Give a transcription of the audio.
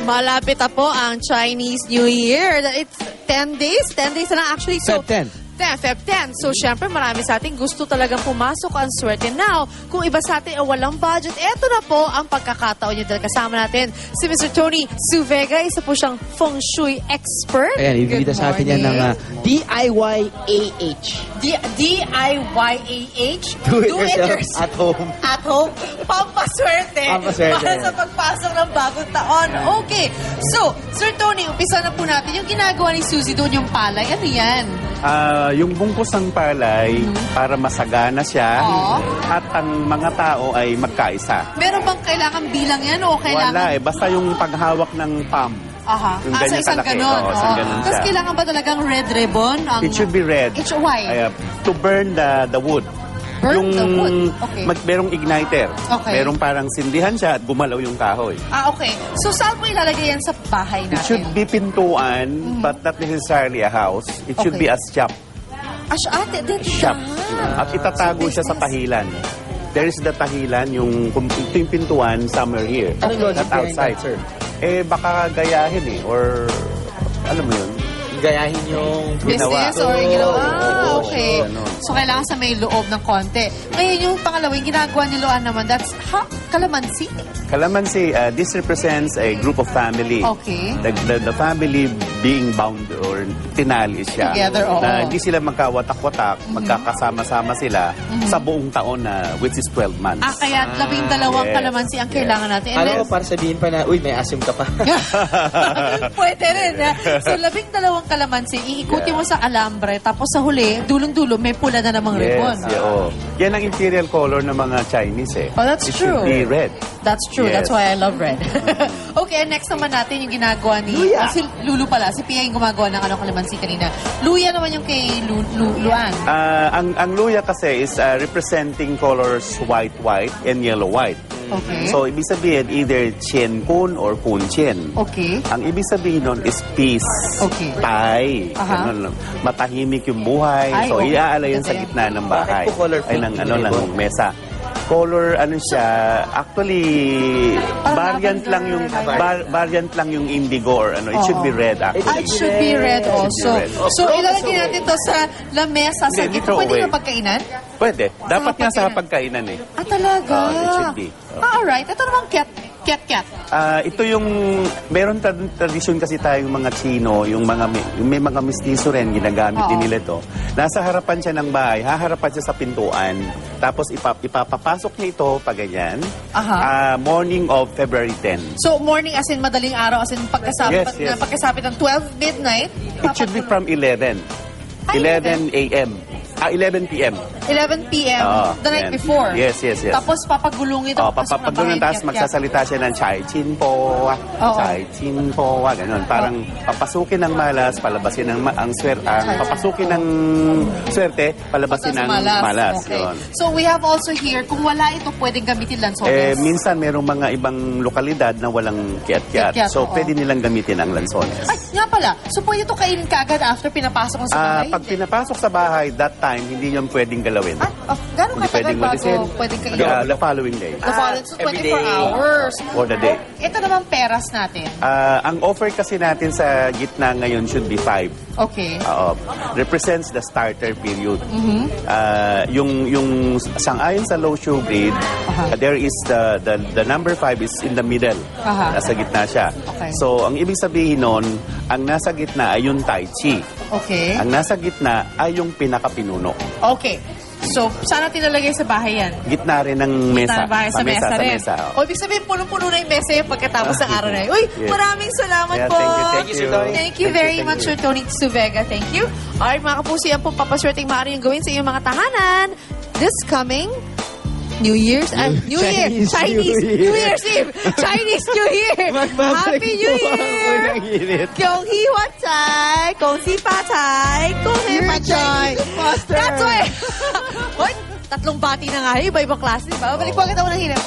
Malapit na po ang Chinese New Year. It's 10 days. 10 days na lang actually. So, Feb 10. Feb 10. So, syempre, marami sa atin gusto talagang pumasok ang swerte. Now, kung iba sa atin ay walang budget, eto na po ang pagkakataon niyo dahil kasama natin si Mr. Tony Suvega. Isa po siyang feng shui expert. Ayan, ibigay Good sa atin yan ng morning. DIY-AH. DIY-AH? Do it yourself at home. At home, pampaswerte. Pampaswerte. Para sa pagpasok ng bagong taon. Okay. So, Sir Tony, umpisa na po natin. Yung ginagawa ni Suzy doon, yung palay, ano yan? Yung bungkus ng palay para masagana siya Oo. at ang mga tao ay magkaisa. Meron bang kailangan bilang yan o kailangan... Wala basta yung paghawak ng palm. Aha. Yung Sa ganyan isang kalaki. ganon. Oo, isang ganon Tapos siya. kailangan ba talagang red ribbon? Ang... It should be red. It's why? To burn the wood. Burn the wood. Okay. Merong igniter. Okay. Merong parang sindihan siya at gumalaw yung kahoy. Okay. So, saan mo ilalagay yan sa bahay It should natin? be pintuan, but not necessarily a house. It should Okay. be a shop. Ate, dito Shop. yan. At itatago siya sa tahilan. There is the tahilan, ito yung pintuan somewhere here. Anong logic Not behind outside. that, sir? Baka gayahin or alam mo yun. Gayahin yung Business or Oo, ginawa? oo, Okay. ganon. So, kailangan sa may loob ng konti. Ngayon, yung pangalawa, yung ginagawa ni Loan naman, that's calamansi. Calamansi, this represents a group of family. Okay. The family being bound or tinali siya. Together, oo. Na hindi sila magkawatak-watak, magkakasama-sama sila sa buong taon na which is 12 months. Kaya 12 yes. kalamansi ang kailangan natin. And Ano then- ko, para sabihin pa na, uy, may asim ka pa. Pwede rin. So, 12 kalamansi, iikutin mo sa alambre, tapos sa huli, dulong-dulo, may pula na namang ribbon. Yes, oo. Yan ang imperial color ng mga Chinese eh. Oh, that's It true. should be red. That's true. Yes. That's why I love red. Okay, and next naman natin yung ginagawa ni... Luya. Si Lulu pala. Si Pia yung gumagawa ng kalamansi kanina. Luya naman yung kay Luan. Ang luya kasi is representing colors white and yellow-white. Okay. So, ibig sabihin, either Chien Kun or Kun Chien. Okay. Ang ibig sabihin nun is peace. Okay. Tay. Aha. Ganun lang. Matahimik yung buhay. Ay, So, okay. iaalay yan sa Ganda yan. gitna ng bahay. Bakit po color Ay, pink ng, yung ng ribbon? mesa. Color, siya, actually, Parang variant lang yung indigo or ano. It should be red, actually. It should be red also. It should be red. So, ilalagay natin to sa lamesa. Sa Hindi, gitna. throw Pwede away. na pagkainan? Pwede. Dapat nga sa hapagkainan. pagkainan eh. Talaga? It should be. Alright. Ito naman cat. Ito yung, meron tradisyon kasi tayong mga Chino, yung may mga mistiso rin, ginagamit din nila to. Nasa harapan siya ng bahay, haharapan siya sa pintuan, tapos ipapapasok niya ito pa ganyan, morning of February 10. So, morning as in madaling araw, as in pagkasapit, Yes. pagkasapit ng 12 midnight. It should be from 11. 11 a.m. 11 p.m. 11 p.m. Oo, the night yan. before. Yes. Tapos papagulungin ito. Papapagulong, tapos magsasalita siya ng Chai Chin Po, Chai Chin Po, ganun. Parang papasukin ng malas, palabasin ng ang swerte, papasukin ng swerte, palabasin ng malas. Okay. Yun. So, we have also here, kung wala ito, pwedeng gamitin lansones. Minsan merong mga ibang lokalidad na walang kiat-kiat. Kiat-kiat, So, oo. pwede nilang gamitin ang lansones. Ay, nga pala. So, pwede ito kainin kaagad after pinapasok mo sa bahay? Pag pinapasok sa bahay, that time, hindi yun pwedeng galawin. Gano'ng Hindi katagal pwedeng bago walisin. pwedeng kainin? The following day. The following, so 24 every day. hours. For the day. Ito naman peras natin. Ang offer kasi natin sa gitna ngayon should be 5. Okay. Represents the starter period. Yung sangayon sa low shoe breed, there is the number 5 is in the middle. Nasa gitna siya. Okay. So, ang ibig sabihin nun, ang nasa gitna ay yung Tai Chi. Okay. Ang nasa gitna ay yung pinakapinuno. Okay. So, saan natin nalagay sa bahay yan? Gitna rin ng mesa. Sa bahay, sa mesa rin. Mesa. O, ibig sabihin, punong-puno na yung mesa yung pagkatapos ng araw na yun. Uy, Yes. maraming salamat Yeah, po. thank you, Sir Tony. Thank you very much, Sir Tony Suvega. Thank you. Alright, mga kapuso, yan po papaswerteng maaari yung gawin sa iyong mga tahanan. This coming New Year's, New Year, Chinese New New Year. Year's Eve, Chinese New Year, Happy New Year, Gong Hee Wat Chai, Gong Si Fa Chai, Gong Hee Fa Chai. That's why, Hoy, tatlong bati na nga, iba-ibang klase, diba? Balik po agad ako ng hirap.